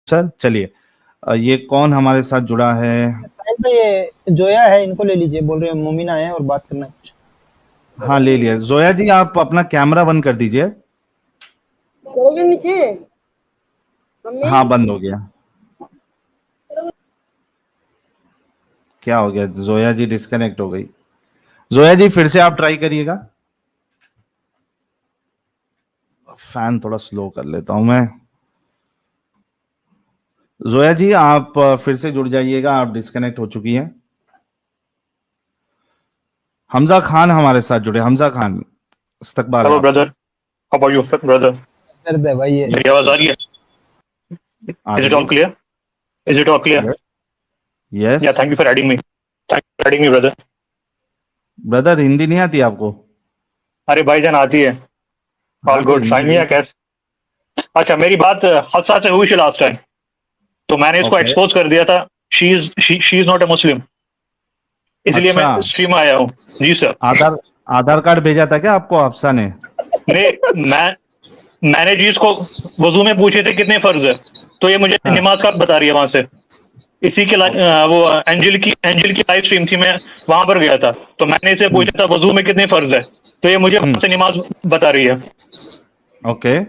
Sir चलिए, ये कौन हमारे साथ जुड़ा है? साहिल भाई, ये जोया है, इनको ले लीजिए। बोल रहे हैं मोमिना है और बात करना है कुछ। हाँ ले लिया। जोया जी आप अपना कैमरा बंद कर दीजिए। चलोगे नीचे मम्मी। हाँ बंद हो गया। क्या हो गया? जोया जी डिस्कनेक्ट हो गई। जोया जी फिर से आप ट्राई करिएगा। फैन थोड़ा स्लो कर लेता हूं मैं। जोया जी आप फिर से जुड़ जाइएगा, आप डिस्कनेक्ट हो चुकी हैं। हमजा खान हमारे साथ जुड़े। हमजा खान, इस्तकबाल है हेलो आपका। Brother, how are you brother? दर्द है भाई ये। मेरी आवाज आ रही है? आ इज इट रही ऑल है। Clear? Is it all clear? Yes. Yeah thank you for adding me, thank you for adding me brother. Brother Hindi नहीं आती आपको? अरे भाईजान आती है। हाँ ऑल तो गुड। हिंदी साइमिया बोलिए। कैसे? अच्छा, मेरी बात हफ्सा से हुई थी लास्ट टाइम, तो मैंने इसको ओके। एक्सपोज कर दिया था। शी इज नॉट ए मुस्लिम, इसलिए मैं अच्छा, स्ट्रीम में आया हूँ। जी सर। आधार आधार कार्ड भेजा था क्या आपको अफसा ने? नहीं, मैंने जी इसको वजू में पूछे थे कितने फर्ज है, तो ये मुझे हाँ। नमाज का बता रही है वहां से। इसी के वो एंजल की लाइव स्ट्रीम थी, मैं वहां पर गया था, तो मैंने इसे हम्म। पूछा था वजू में कितने फर्ज है, तो ये मुझे वहां से नमाज बता रही है। ओके।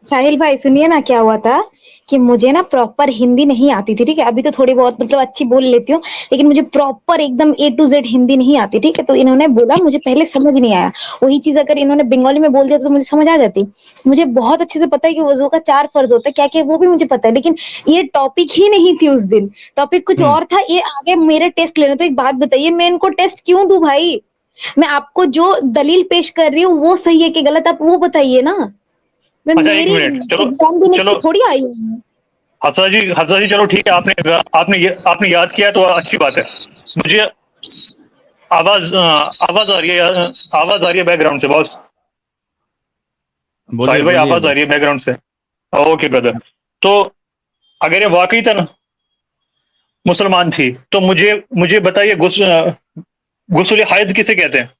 साहिल भाई सुनिए ना, क्या हुआ था कि मुझे ना प्रॉपर हिंदी नहीं आती थी। ठीक है, अभी तो थोड़ी बहुत मतलब अच्छी बोल लेती हूँ, लेकिन मुझे प्रॉपर एकदम ए टू जेड हिंदी नहीं आती। ठीक है, तो इन्होंने बोला, मुझे पहले समझ नहीं आया। वही चीज अगर इन्होंने बंगाली में बोल दिया तो मुझे समझ आ जाती। मुझे बहुत अच्छे से पता है कि वजू का 4 फर्ज होता है, क्या क्या वो भी मुझे पता है, लेकिन ये टॉपिक ही नहीं थी उस दिन। टॉपिक कुछ हम्म। और था। ये आगे मेरे टेस्ट लेने। तो एक बात बताइए, मैं इनको टेस्ट क्यों दूं भाई? मैं आपको जो दलील पेश कर रही हूँ वो सही है कि गलत, आप वो बताइए ना। मैं अच्छा, एक मेरी मिनट, चलो एग्जाम देने के चलो। लिए थोड़ी आई हूँ। हफ्सा जी चलो ठीक है, आपने याद किया तो अच्छी बात है। मुझे आवाज आ रही है, आवाज आ रही है बैकग्राउंड से बॉस। बोलिए साहिल भाई बोलिए आवाज आ रही है बैकग्राउंड से। Okay brother. तो अगर ये वाकई था मुसलमान थी, तो मुझे मुझे बताइए, गुस्ल हायद किसे कहते हैं?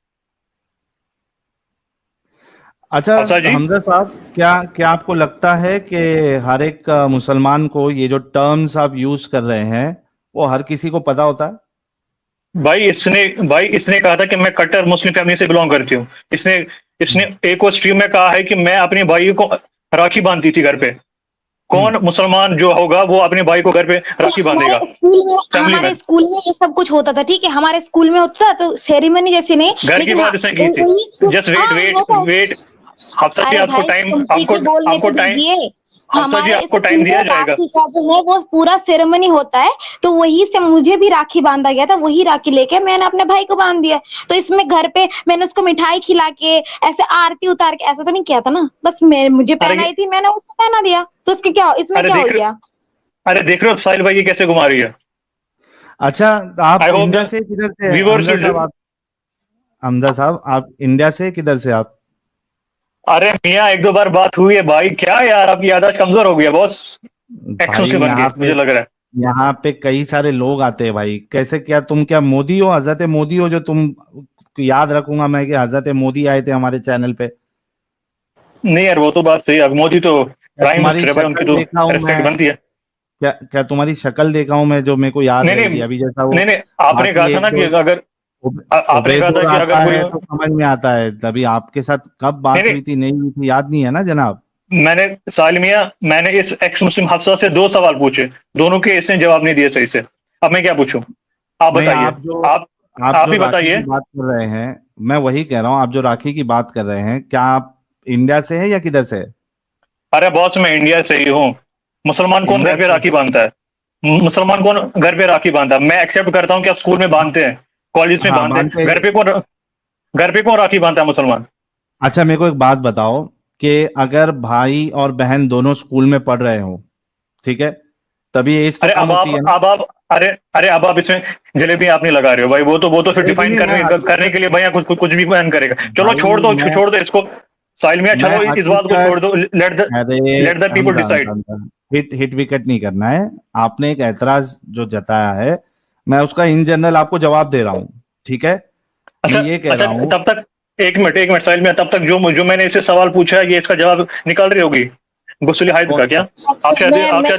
अच्छा, हफ्सा जी। हमजा साहब, क्या क्या आपको लगता है कि हर एक मुसलमान को ये जो टर्म्स आप यूज कर रहे हैं वो हर किसी को पता होता है? भाई इसने कहा था कि मैं कट्टर मुस्लिम फैमिली से बिलोंग करती हूँ। इसने इसने एक और स्ट्रीम में कहा है कि मैं अपने भाई को राखी बांधती थी घर पे। हम्म। कौन मुसलमान जो होगा वो अपने भाई को घर पे राखी बांधेगा फैमिली में? हमारे स्कूल में ये सब कुछ होता था। ठीक है, हमारे स्कूल में होता था, तो सेरेमनी जैसी नहीं, घर की लेकिन हाँ बात इसने की थी। जस्ट वेट हाँ वेट होता वेट। है। हफ्सा जी अरे आपको भाई टाइम, आपको कंप्लीटली बोलने आपको तो टाइम दीजिए। हफ्सा जी हमारे आपको स्कूल टाइम में दिया जाएगा। राखी का जो है वो पूरा सेरेमनी होता है। तो वही से मुझे भी राखी बांधा गया था, वही राखी लेके मैंने अपने भाई को बांध दिया। तो इसमें घर पे मैंने उसको मिठाई खिला के, ऐसे आरती उतार के, ऐसा तो नहीं किया था ना। बस मैं मुझे अरे पहनाई थी, मैंने उसको पहना दिया। तो इसके क्या, इसमें अरे क्या हो देख गया? अरे देख रहे हो साहिल भाई ये कैसे घुमा रही है? अच्छा, आई आप होप इंडिया द से किधर से? Viewers will. हमजा साहब आप इंडिया से किधर से आप? अरे मियाँ, एक दो बार बात हुई है भाई, क्या यार आपकी याददाश्त कमजोर हो गई है बॉस। एक्स भाई मुस्लिम बन यहाँ के पे मुझे लग रहा है। यहाँ पे कई सारे लोग आते हैं भाई। कैसे, क्या तुम क्या मोदी हो, हजरत मोदी हो जो तुम याद रखूंगा मैं कि हजरत मोदी आए थे हमारे चैनल पे? नहीं यार, वो तो बात सही है, अब मोदी तो क्या प्राइम तुम्हारी मिनिस्टर है भाई, उनकी शक्ल तो देखा हूं रेस्पेक्ट मैं? बनती है। क्या क्या तुम्हारी शक्ल देखा हूं मैं जो मेरे को याद नहीं नहीं रहेगी अभी? जैसा वो नहीं नहीं, आपने कहा बाकी था एक ना कि दो अगर आपने कहा था उबैदुर कि आता अगर कोई है तो समझ में आता है। तभी आपके साथ कब नहीं बात नहीं, हुई थी नहीं हुई थी याद नहीं है ना जनाब? मैंने सालमिया, मैंने इस एक्स मुस्लिम हफ्सा से 2 सवाल पूछे, दोनों के इसने जवाब नहीं दिए सही से। अब मैं क्या पूछूं? आप नहीं, बताइए। आप आप आप जो ही राखी की बताइए। बात कर रहे हैं, मैं वही कह रहा हूँ। आप जो राखी की बात कर रहे हैं, क्या आप इंडिया से है या किधर से है? अरे बॉस, मैं इंडिया से ही हूँ। मुसलमान कौन इंडिया घर पे से। राखी बांधता है? मुसलमान कौन घर पे राखी बांधता है? मैं एक्सेप्ट करता हूँ कि आप स्कूल में बांधते हैं, कॉलेज में हाँ बांधते हैं, बांधते। घर पे कौन राखी बांधता है मुसलमान? अच्छा मेरे को एक बात बताओ कि अगर भाई और बहन दोनों स्कूल में पढ़ रहे हो, ठीक है, तभी एज तो अरे कम होती है ना? अरे अरे, अब आप इसमें जलेबी आप नहीं लगा रहे हो भाई, वो तो फिर नहीं डिफाइन नहीं, मैं करने के लिए भैया कुछ भी बयान करेगा। चलो छोड़ भाई दो, छोड़ दो इसको। साहिल मियां, मैं चलो इस बात को हकीकत। छोड़ दो। अरे let the people Hamza Hamza decide. Hamza, hit hit wicket नहीं करना है। आपने एक ऐतराज जो जताया है, मैं उसका इन जनरल आपको जवाब दे रहा हूँ। ठीक है, मैं अच्छा ये कह अच्छा, रहा हूँ। तब तक एक मिनट साहिल मियां, तब तक जो मैंने इसे सवाल पूछा है, ये इसका जवाब निकाल रही होगी। गुस्सुल हाइद का क्या? आप शायद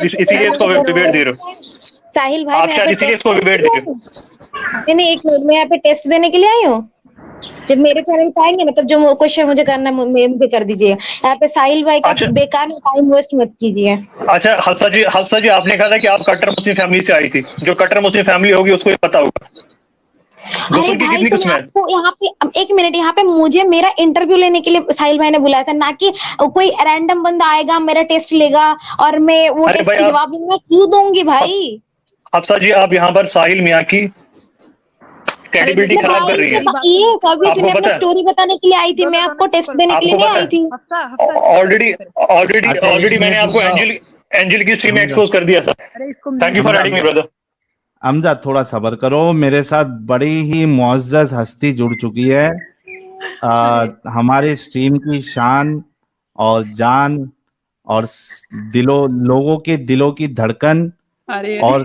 इसीलिए इसको डिबेट दे रहे हो। साहिल भाई, आप शायद इसीलिए इसको डिबेट दे रहे हो। नहीं, एक मिनट, मैं यहाँ पे टेस्ट देने के लिए आई हूँ। जब मेरे चैनल पे आएंगे ना, तब जो क्वेश्चन मुझे करना है मुझे कर दीजिए। यहाँ पे साहिल भाई का बेकार में टाइम वेस्ट मत कीजिए। अच्छा हफ्सा जी आपने कहा था कि आप कट्टर मुस्लिम फैमिली से आई थी। जो कट्टर मुस्लिम फैमिली होगी उसको पता होगा। अरे भाई, तो मैं आपको यहाँ पे एक मिनट, यहाँ पे मुझे मेरा इंटरव्यू लेने के लिए साहिल भाई ने बुलाया था, ना कि कोई रैंडम बंदा आएगा मेरा टेस्ट लेगा और मैं वो टेस्ट के जवाब दूंगा। क्यों दूंगी भाई? हफ्सा जी आप यहाँ पर साहिल मियां की क्रेडिबिलिटी खराब कर रही है। ये सभी मैं आपको स्टोरी बताने के लिए आई थी, मैं आपको टेस्ट देने के लिए नहीं आई थी। ऑलरेडी मैंने आपको एंजल की स्ट्रीम में एक्सपोज कर दिया था। Thank you for adding me brother. Amjad थोड़ा सब्र करो, मेरे साथ बड़ी ही मुअज़्ज़ज़ हस्ती जुड़ चुकी है, हमारे स्ट्रीम की शान और जान और लोगों के दिलों की धड़कन। और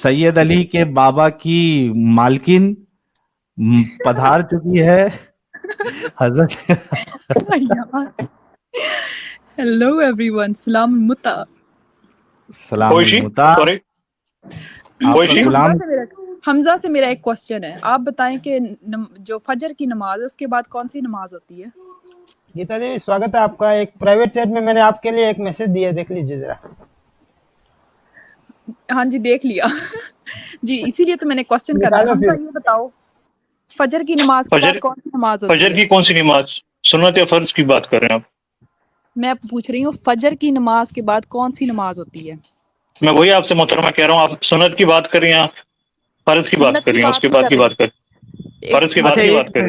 सैयद अली के बाबा की मालकिन पधार चुकी है हजरत। हेलो एवरीवन, सलाम मुता। हमजा से मेरा एक क्वेश्चन है। आप बताएं कि जो फजर की नमाज है उसके बाद कौन सी नमाज होती है? गीता देवी, स्वागत है आपका। एक प्राइवेट चैट में मैंने आपके लिए एक मैसेज दिया, देख लीजिए जरा। हाँ जी, देख लिया जी, इसीलिए तो मैंने क्वेश्चन करा। ये बताओ, फजर की नमाज के बाद कौन सी नमाज होती है? फजर की कौन सी नमाज? सुन्नत या फर्ज की बात कर रहे हैं आप? मैं पूछ रही हूँ, फजर की नमाज के बाद कौन सी नमाज होती है? मैं वही आपसे मोहतरमा कह रहा हूँ। आप सुन्नत की बात कर रही हैं, आप फर्ज की बात कर रही हैं, उसके बाद की बात कर, फर्ज की बात की बात कर।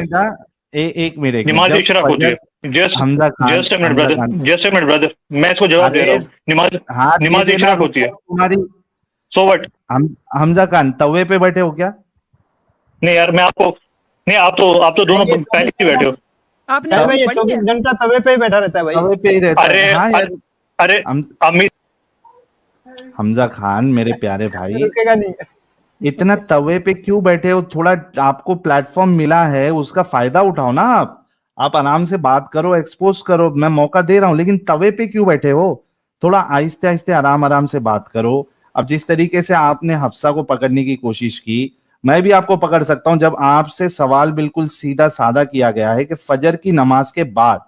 एक मिनट, नमाज इशराक होती है। जस्ट अ मिनट ब्रदर, मैं इसको जवाब दे रहा हूँ। नमाज इशराक होती है। तुम्हारी सो व्हाट? हमजा खान तवे पे बैठे हो क्या? नहीं यार, मैं आपको नहीं, आप तो दोनों पहले ही बैठे हो। आपने 24 घंटा तवे पे ही बैठा रहता है भाई। तवे पे ही रहता है। हाँ अरे अमित हमजा खान मेरे प्यारे भाई, रुकेगा नहीं। इतना तवे पे क्यों बैठे हो? थोड़ा आपको प्लेटफॉर्म मिला है, उसका फायदा उठाओ ना। आप आराम से बात करो, एक्सपोज करो, मैं मौका दे रहा हूं, लेकिन तवे पे क्यों बैठे हो? थोड़ा आहिस्ते आहिस्ते आराम से बात करो। अब जिस तरीके से आपने हफ्सा को पकड़ने की कोशिश की, मैं भी आपको पकड़ सकता हूं। जब आपसे सवाल बिल्कुल सीधा साधा किया गया है कि फजर की नमाज के बाद,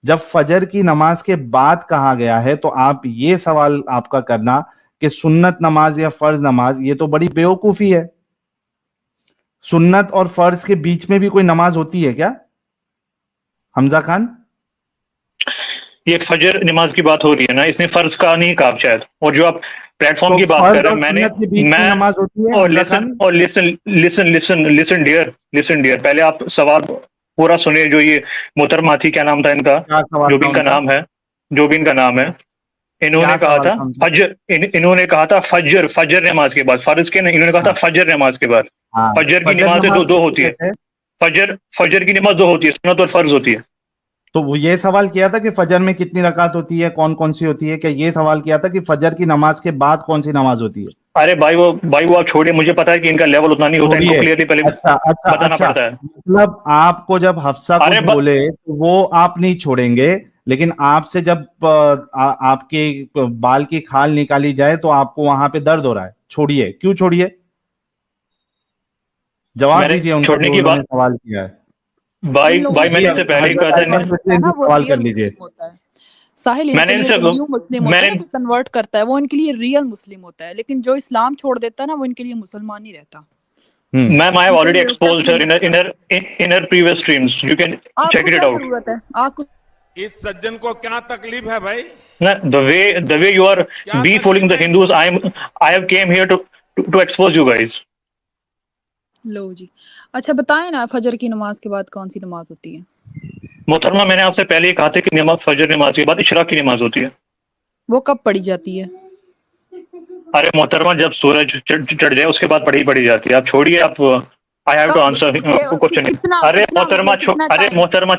जब फजर की नमाज के बाद कहा गया है, तो आप ये सवाल आपका करना कि सुन्नत नमाज या फर्ज नमाज, ये तो बड़ी बेवकूफी है। सुन्नत और फर्ज के बीच में भी कोई नमाज होती है क्या हमजा खान? ये फजर नमाज की बात हो रही है ना, इसने फर्ज का नहीं कहा शायद। और जो आप प्लेटफॉर्म की बात कर रहे हैं, नमाज होती है। लिसन डियर, पहले आप सवाल पूरा सुनिए। जो ये मोहतरमा थी, क्या नाम था इनका? जो भी इनका नाम है, इन्होंने कहा था फजर। इन्होंने कहा था फजर नमाज के बाद, फर्ज के नहीं, इन्होंने कहा था फजर नमाज के बाद। फजर की नमाज दो होती है। फजर की नमाज दो होती है, सुन्नत और फर्ज होती है। तो वो ये सवाल किया था कि फजर में कितनी रकात होती है, कौन कौन सी होती है? क्या ये सवाल किया था कि फजर की नमाज के बाद कौन सी नमाज होती है? अरे भाई वो आप छोड़िए, मुझे पता है कि इनका लेवल उतना नहीं होता, इनको क्लियरली पहले बताना पड़ता है। मतलब आपको जब हफ्सा कुछ बोले तो वो आप नहीं छोड़ेंगे, लेकिन आपसे जब आपके बाल की खाल निकाली जाए तो आपको वहां पे दर्द हो रहा है। छोड़िए, क्यों छोड़िए? जवाब दीजिए। छोड़ने की बात सवाल किया है भाई मैंने इससे पहले ही कहा था। सवाल कर लीजिए। साहिल, मैंने कन्वर्ट करता है, वो इनके लिए रियल मुस्लिम होता है, लेकिन जो इस्लाम छोड़ देता है ना, वो इनके लिए मुसलमान नहीं रहता। Ma'am, I have already exposed her in her previous streams, you can check it out. आपको इस सज्जन को क्या तकलीफ है भाई? The way you are befooling the Hindus, I have came here to expose you guys. लो जी, अच्छा बताएं ना, फजर की नमाज के बाद कौन सी नमाज होती है? मोहतरमा, मैंने आपसे पहले ही कहा था कि नमाज फजर नमाज के बाद इशराक की नमाज होती है। वो कब पढ़ी जाती है? अरे मोहतरमा, जब सूरज चढ़ जाए उसके बाद पढ़ी जाती है। आप छोड़िए, आप I have to answer question. अरे मोहतरमा,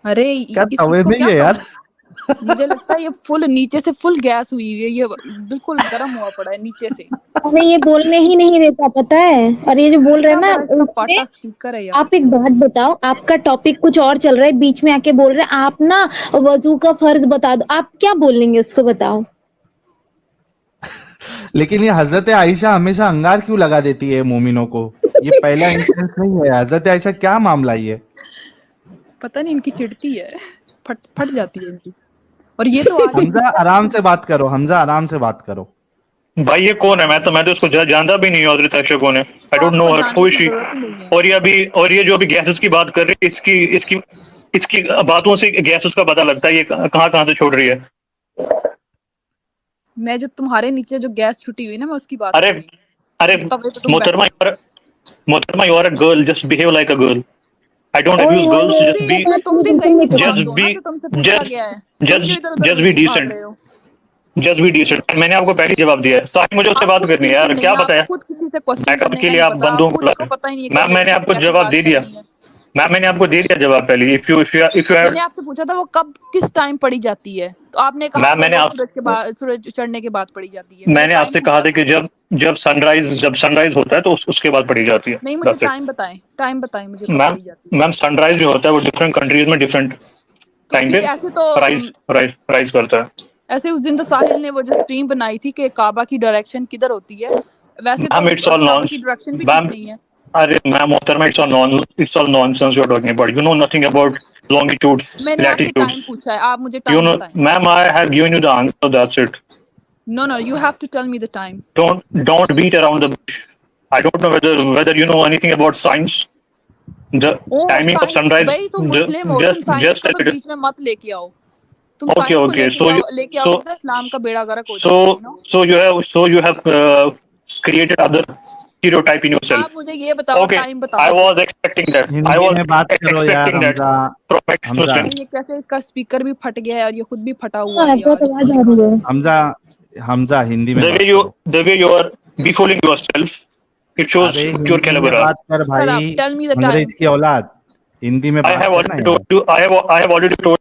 क्या तवे में है यार? मुझे लगता है ये फुल नीचे से फुल गैस हुई है, ये बिल्कुल गर्म हुआ पड़ा है नीचे से। हमें ये बोलने ही नहीं देता, पता है। और ये जो बोल रहे हैं ना पाटा स्पीकर है यार। आप एक बात बताओ, आपका टॉपिक कुछ और चल रहा है, बीच में आके बोल रहे हैं आप ना वजू का फर्ज बता दो, आप क्या बोलेंगे उसको बताओ। लेकिन ये हजरत आयशा हमेशा अंगार क्यों लगा देती है मोमिनों को? ये पहला इंसिडेंस नहीं है। हजरत आयशा क्या मामला ये? पता नहीं, इनकी चिढ़ती है, फट जाती है इनकी। और ये तो हमजा आराम से बात करो, हमजा आराम से बात करो। भाई ये कौन है? मैं तो उसको जानता भी नहीं हूँ। हजरत आयशा कौन है? I don't know her who is she. और ये जो अभी गैसेस की बात कर रही है, इसकी बातों से गैसेस का पता लगता है ये कहाँ से छोड़ रही है। मैं जो तुम्हारे नीचे जो गैस छुटी हुई ना, मैं उसकी बात अरे मोहतरमा, you are a girl, just behave like a girl. I don't abuse girls. Just be decent. Just be decent. मैंने आपको पहले जवाब दिया है। साथ मुझे उससे बात करनी है यार, क्या बताया? बैकअप के लिए आप बंदों को मैम मैंने आपको जवाब दे दिया। मैम मैंने आपको दे दिया जवाब पहले। इफ यू मैंने आपसे पूछा था वो कब किस टाइम पड़ी जाती है, तो आपने कहा सूरज चढ़ने के बाद पड़ी जाती है। मैंने आपसे कहा था कि जब सनराइज होता है तो उसके बाद पड़ी जाती है। नहीं, मुझे टाइम बताएं मुझे कब पड़ी जाती है। मैम सनराइज जो होता है वो डिफरेंट कंट्रीज में डिफरेंट टाइम पे राइज करता है। ऐसे उस दिन तो साहिल ने वो जो स्ट्रीम बनाई थी कि काबा की डायरेक्शन किधर होती है, वैसे तो काबा की डायरेक्शन भी ठीक नहीं है। अरे मैम मोहतरमा, it's all nonsense you're talking about. You know nothing about longitudes, मैंने आपसे latitudes. टाइम पूछा है, आप मुझे टाइम बताएं। Ma'am, I have given you the answer. That's it. No, you have to tell me the time. Don't beat around the bush. I don't know whether you know anything about science. The timing of sunrise. भाई तुम मुस्लिम हो, तुम science को बीच में मत लेके आओ। तुम Okay. So लेके आओ तो इस्लाम का बेड़ा गर्क हो जाएगा। So you have created other stereotype in yourself. आप मुझे ये बताओ, टाइम बताओ। I was expecting that. I was expecting that. ये कैसे इसका स्पीकर भी फट गया है और ये खुद भी फटा हुआ है यार। हमजा हिंदी में the way you are befooling yourself, it shows your caliber. बात कर भाई, अंग्रेज की औलाद, हिंदी में बात करना। I have already told.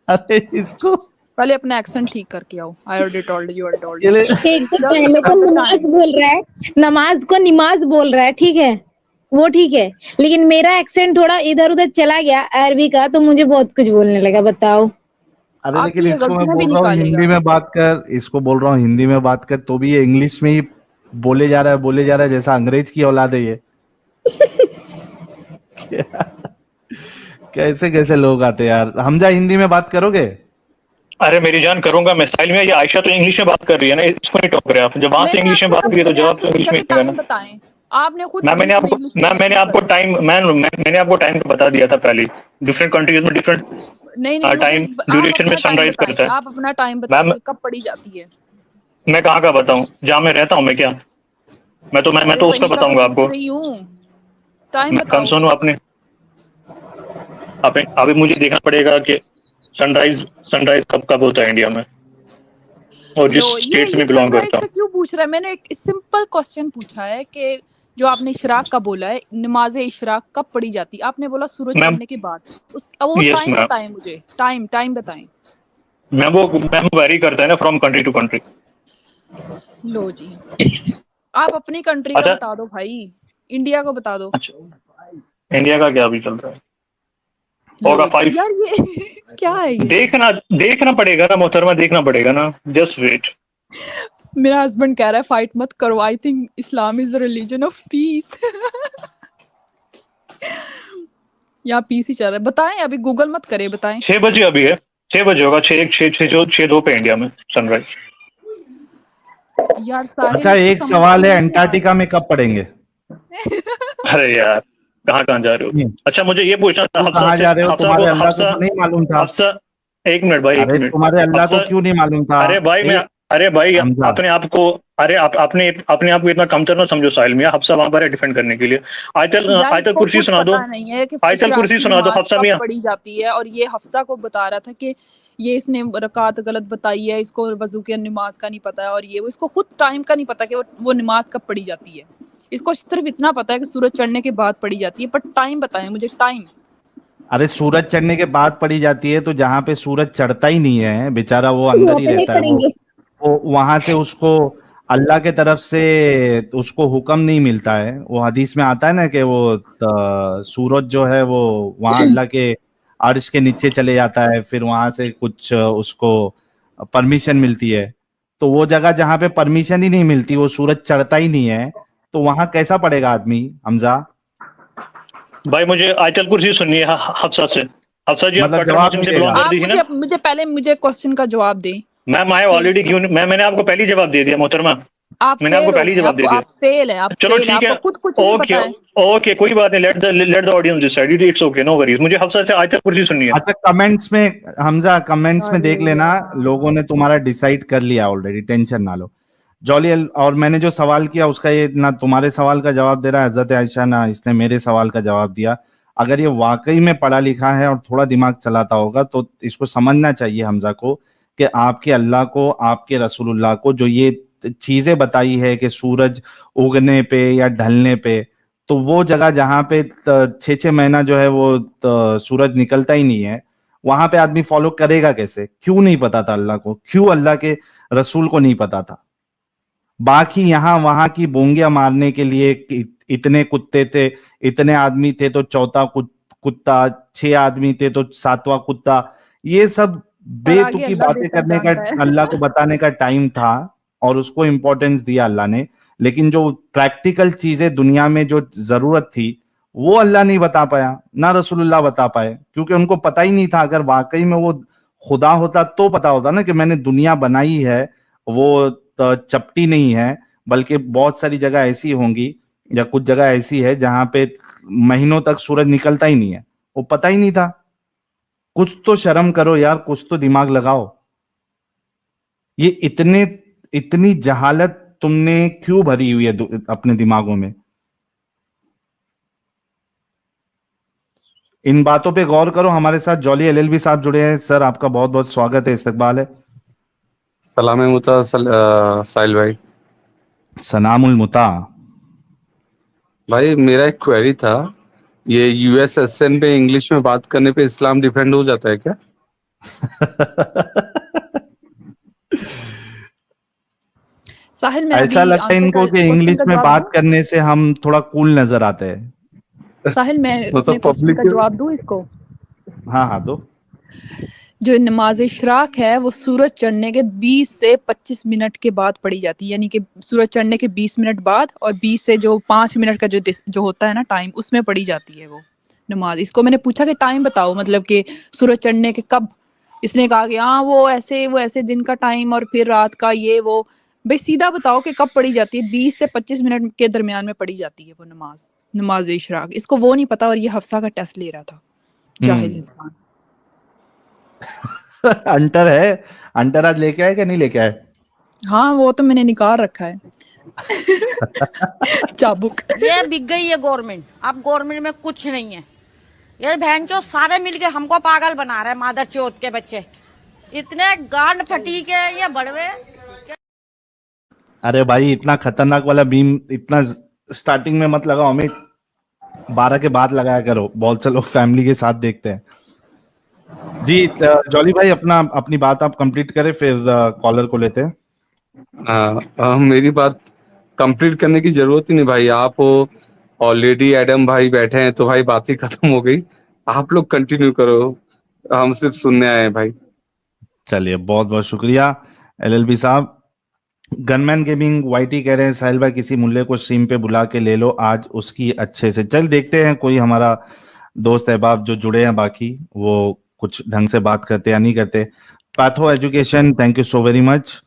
अरे इसको पहले अपना एक्सेंट ठीक करके आओ। I already told you. एक तो पहले तो नमाज बोल रहा है, नमाज को निमाज बोल रहा है, ठीक है वो ठीक है, लेकिन मेरा एक्सेंट थोड़ा इधर उधर चला गया अरबी का, तो मुझे बहुत कुछ बोलने लगा। बताओ। अरे लेकिन इसको मैं बोल रहा हूँ हिंदी में बात कर, इसको बोल रहा हूँ हिंदी में बात कर, तो भी ये इंग्लिश में ही बोले जा रहा है जैसा अंग्रेज की औलाद है ये। कैसे लोग आते यार। हमजा हिंदी में बात करोगे? अरे मेरी जान करूंगा मैं। साइल में ये आयशा तो इंग्लिश में बात कर रही है ना, इसको नहीं टोक रहे आप। जब वहां से इंग्लिश में बात करिए तो जवाब तो इंग्लिश में देगा ना। बताएं आपने खुद। मैंने आपको टाइम तो बता दिया था पहले। डिफरेंट कंट्रीज में डिफरेंट टाइम ड्यूरेशन में सनराइज करता है। आप अपना टाइम बताइए कब पड़ी जाती है। मैं कहाँ का बताऊं? जहाँ मैं रहता हूँ मैं क्या? मैं तो उसका बताऊंगा आपको। टाइम कम सुनो आपने। अभी मुझे देखना पड़ेगा कि सनराइज कब होता है इंडिया में और जिस स्टेट में बिलोंग करता हूँ। क्यों पूछ रहा है? मैंने एक सिंपल क्वेश्चन पूछा है कि जो आपने इशराक का बोला है, नमाज इशराक कब पढ़ी जाती? आपने बोला सूरज चढ़ने के बाद। वो टाइम बताएं मुझे, टाइम बताएं। मैम वो वेरी करता है ना फ्रॉम कंट्री टू कंट्री। लो जी, आप अपनी कंट्री का बता दो भाई, इंडिया को बता दो। अच्छा इंडिया का क्या अभी चल रहा है? होगा 5 यार ये क्या है ये? देखना पड़ेगा ना मोहतरमा, देखना पड़ेगा ना। Just wait. मेरा हस्बैंड कह रहा है फाइट मत करो, I think Islam is the religion of peace. यहाँ पीस ही चल रहा है। बताएं, अभी गूगल मत करें, बताएं। 6 बजे अभी है, 6 बजे होगा। 6:02 पे इंडिया में सनराइज। यार अच्छा एक सवाल है, अंटार्कटिका में कब पढ़ेंगे? अरे यार कहाँ जा रहे हो? अच्छा मुझे ये पूछना था, कहाँ जा रहे हो? तुम्हारे अल्लाह को नहीं मालूम था? एक मिनट भाई, एक मिनट। तुम्हारे अल्लाह को क्यों नहीं मालूम था? अरे भाई अपने आप को इतना कमतर ना समझो साहिल मियां। हफ्सा वहां पर है डिफेंड करने के लिए। आयतल कुर्सी सुना दो। आयतल कुर्सी सुना दो हफ्सा मियां। पढ़ी जाती है और ये हफ्सा को बता रहा था कि ये इसने रकात गलत बताई है, इसको वजू के नमाज का नहीं पता है, और ये वो इसको खुद टाइम का नहीं पता कि वो नमाज कब पढ़ी जाती है। इसको सिर्फ इतना पता है कि सूरज चढ़ने के बाद पढ़ी जाती है, पर टाइम बताएं मुझे, टाइम। अरे सूरज चढ़ने के बाद पड़ी जाती है, तो जहां पे सूरज चढ़ता ही नहीं है बेचारा, वो अंदर वहाँ ही पे नहीं रहता है, पढ़ेंगे। वो वहां से उसको अल्लाह के तरफ से उसको हुक्म नहीं मिलता है। वो हदीस में आता है ना कि वो सूरज जो है वो वहां अल्लाह के अर्श के नीचे चले जाता है, फिर वहां से कुछ उसको परमिशन मिलती है। तो वो जगह जहां पे परमिशन ही नहीं मिलती, वो सूरज चढ़ता ही नहीं है, तो वहां कैसा पड़ेगा आदमी हमजा? भाई मुझे आयतल कुर्सी सुननी है हफ्सा से। हफ्सा जी, आप मतलब कट्टर जवाब मुस्लिम से मिलेगा? बिलोंग आप करती थी ना? मुझे पहले मुझे क्वेश्चन का जवाब दें। मैम आई ऑलरेडी गिवन, मैंने आपको पहले ही जवाब दे दिया मोहतरमा, आप मैंने आपको फेल हो पहले ही गए, जवाब दे दिया। आप फेल है, आप चलो फेल है, ठीक है, आपको खुद कुछ नहीं ओके पता है। ओके, कोई बात नहीं, let the audience decide, it's okay, no worries. मुझे हफ्सा से आयतल कुर्सी सुननी है। अच्छा, कमेंट्स में हमजा, कमेंट्स में देख अरे लेना, यार। लोगों ने तुम्हारा डिसाइड कर लिया ऑलरेडी, टेंशन ना लो। जॉली, और मैंने जो सवाल किया उसका, ये ना तुम्हारे सवाल का जवाब दे रहा है हजरत आयशा, ना इसने मेरे सवाल का जवाब दिया। अगर ये वाकई में पढ़ा लिखा है और थोड़ा दिमाग चलाता होगा तो इसको समझना चाहिए हमजा को कि आपके अल्लाह को, आपके रसूलुल्लाह को जो ये चीजें बताई है कि सूरज उगने पे या ढलने पे, तो वो जगह जहां पे 6-6 महीना जो है वो सूरज निकलता ही नहीं है, वहां पे आदमी फॉलो करेगा कैसे? क्यों नहीं पता था अल्लाह को? क्यों अल्लाह के रसूल को नहीं पता था? बाकी यहां वहां की बोंगियां मारने के लिए इतने कुत्ते थे, इतने आदमी थे तो चौथा कुत्ता, 6 आदमी थे तो 7वां कुत्ता, ये सब और आगे बेतुकी अल्लाह बातें बेहतर करने का जानता है। अल्लाह को बताने का टाइम था, और उसको इंपॉर्टेंस दिया अल्लाह ने। लेकिन जो प्रैक्टिकल चीजें दुनिया में जो जरूरत थी, वो अल्लाह नहीं बता पाया, ना रसूलुल्लाह बता पाए, क्योंकि उनको पता ही नहीं था। अगर वाकई में वो खुदा होता तो पता होता ना कि मैंने दुनिया बनाई है, वो चपटी नहीं है, बल्कि बहुत सारी जगह ऐसी होंगी या कुछ जगह ऐसी है जहां पे महीनों तक सूरज निकलता ही नहीं है, वो पता ही नहीं था। कुछ तो शर्म करो यार, कुछ तो दिमाग लगाओ। ये इतनी जहालत तुमने क्यों भरी हुई है अपने दिमागों में? इन बातों पे गौर करो। हमारे साथ जॉली एलएलबी साहब जुड़े हैं। सर, आपका बहुत बहुत स्वागत है, इस्तकबाल है। सलाम मुता साहिल भाई। सनामुल मुता। भाई मेरा एक क्वेरी था, ये यूएसएसएन पे इंग्लिश में बात करने पे इस्लाम डिफेंड हो जाता है क्या? साहिल, मैं ऐसा अभी लगता है आंसर इनको का कि क्वेश्चन इंग्लिश का में जवाब बात दूं। करने से हम थोड़ा कूल नजर आते हैं। साहिल, मैं अपने मतलब क्वेश्चन का पब्लिक जवाब दूं इसको। हाँ हाँ, दो। जो नमाज इशराक है वो सूरज चढ़ने के 20 से 25 मिनट के बाद पढ़ी जाती है, यानी कि सूरज चढ़ने के 20 मिनट बाद, और 20 से जो 5 मिनट का जो होता है ना टाइम, उसमें पढ़ी जाती है वो नमाज। इसको मैंने पूछा कि टाइम बताओ, मतलब कि सूरज चढ़ने के कब। इसने कहा कि हाँ वो ऐसे दिन का टाइम और फिर रात का ये वो। भाई सीधा बताओ कि कब पढ़ी जाती है। 20 से 25 मिनट के दरमियान में पढ़ी जाती है वो नमाज इशराक। इसको वो नहीं पता, और ये हफ्सा का टेस्ट ले रहा था, जाहिल इंसान। अंटर है। अंटर आज लेके आए कि नहीं लेके आए? हाँ वो तो मैंने निकाल रखा है। चाबुक। ये बिक गई है गवर्नमेंट, अब गवर्नमेंट में कुछ नहीं है। ये बहन चो सारे मिलके हमको पागल बना रहे हैं, मादर चौथ के बच्चे इतने गांड फटी के ये बड़वे। अरे भाई, इतना खतरनाक वाला बीम इतना स्टार्टिंग में मत लगाओ अमित, 12 के बाद लगाया करो। बॉल चलो फैमिली के साथ देखते हैं। जी जॉली भाई, अपनी बात आप कंप्लीट करें, फिर कॉलर को लेते हैं। मेरी बात कंप्लीट करने की जरूरत ही नहीं भाई, आप हो ऑलरेडी, एडम भाई बैठे हैं तो भाई बात ही खत्म हो गई। आप लोग कंटिन्यू करो, हम सिर्फ सुनने आए हैं भाई। चलिए, बहुत बहुत शुक्रिया एलएलबी साहब। गनमैन गेमिंग वाईटी कह रहे हैं साहिल भाई किसी मुल्ले को स्ट्रीम पे बुला के ले लो आज उसकी अच्छे से। चल देखते हैं, कोई हमारा दोस्त अहबाब जो जुड़े हैं बाकी, वो कुछ ढंग से बात करते या नहीं करते। Patho education, thank you so very much.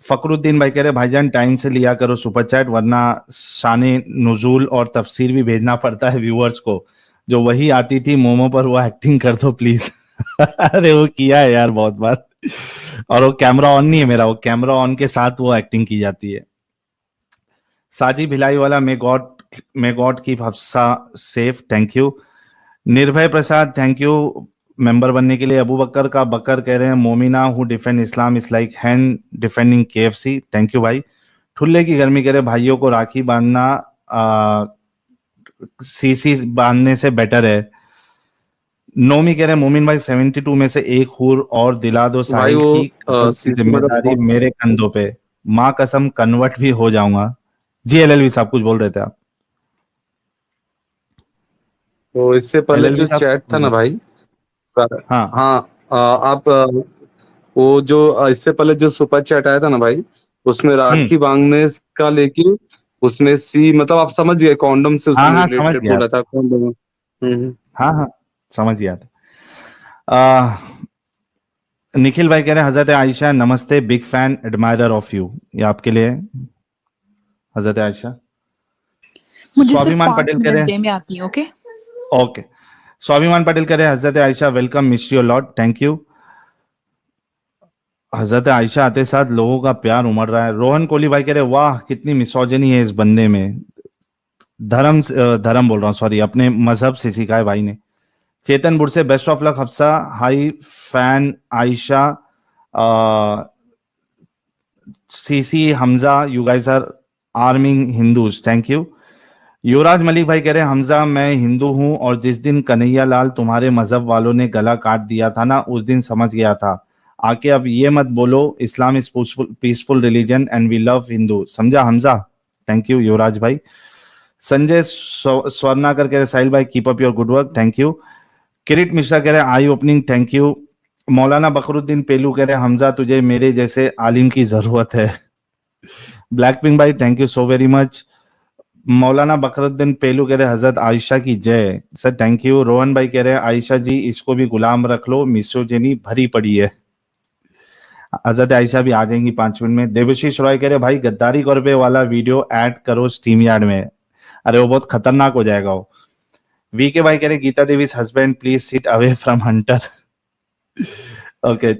Fakhruddin भाई कह रहे भाईजान टाइम से लिया करो सुपर चैट, वरना शाने नुजूल और तफसीर भी भेजना पड़ता है व्यूअर्स को। जो वही आती थी मोमो पर वो एक्टिंग कर दो प्लीज। अरे वो किया है यार बहुत बार, और वो कैमरा ऑन नहीं है मेरा, वो कैमरा ऑन के साथ वो एक्टिंग की जाती है। साजी भिलाई वाला, may God keep Hafsa safe, thank you. निर्भय प्रसाद, थैंक यू मेंबर बनने के लिए। अबू बकर का बकर कह रहे हैं Momina who defend Islam is like hen defending KFC, thank you भाई। ठुल्ले की गर्मी कह रहे भाइयों को राखी बांधना सीसी बांधने से बेटर है। नोमी कह रहे हैं मोमिन भाई 72 में से एक हूर और दिला दो भाई साहिल वो की जिम्मेदारी मेरे कंधों पे, माँ कसम कन्वर्ट भी हो जाऊंगा। जी एलएलवी साहब कुछ बोल रहे थे आप? तो इससे पहले LLB जो साहब चैट था ना भाई, हाँ हाँ आप वो जो इससे पहले जो सुपर चैट आया था ना भाई, उसमें राखी बांधने का लेके उसने सी मतलब आप समझ गए, कॉन्डम से हाँ उसने हाँ समझ रिलेटेड गया, बोला था कॉन्डम। हाँ हाँ समझ गया था। निखिल भाई कह रहे हैं हजरत आयशा नमस्ते, big fan admirer of you. ये आपके लिए हजरत आयशा। मुझे सिर्फ स्वाभिमान 5 पटेल कह रहे मिनट हैं दे, मैं आती हूँ। Okay okay. स्वाभिमान पटेल कह रहे हैं हजरत Ayesha welcome, miss you lot, thank you. हजरत आयशा आते साथ लोगों का प्यार उमड़ रहा है। रोहन कोहली भाई कह रहे हैं वाह कितनी मिसोजनी है इस बंदे में, धर्म बोल रहा हूँ सॉरी, अपने मजहब से सीखा है भाई ने। चेतन बुढ़ से best of luck Hafsa, hi fan Ayesha, सीसी Hamza, you guys are harming Hindus, thank you. Yuvraj Malik भाई कह रहे हैं हमजा मैं हिंदू हूं और जिस दिन कन्हैया लाल तुम्हारे मजहब वालों ने गला काट दिया था ना, उस दिन समझ गया था। आके अब ये मत बोलो Islam is peaceful religion and we love Hindu, समझा हमजा? थैंक यू युवराज भाई। संजय स्वर्णाकर कह रहे साहिल भाई keep up your good work, thank you. Kirit Mishra कह रहे आई ओपनिंग, थैंक यू। मौलाना बकरुद्दीन पेलू कह रहे हमजा तुझे मेरे जैसे आलिम की जरूरत है। ब्लैक पिंक भाई thank you so very much. मौलाना बकरुद्दीन पेलू कह रहे हजरत आयशा की जय सर, थैंक यू। रोहन भाई कह रहे हैं आयशा जी इसको भी गुलाम रख लो, मिसोजिनी भरी पड़ी है। हजरत आयशा भी आ जाएंगी 5 मिनट में। देवशीष रॉय कह रहे भाई गद्दारी करबे वाला वीडियो ऐड करो स्ट्रीम यार्ड में, अरे वो बहुत खतरनाक हो जाएगा वो। वीके भाई कह रहे Geeta Devi husband please sit away from hunter. Okay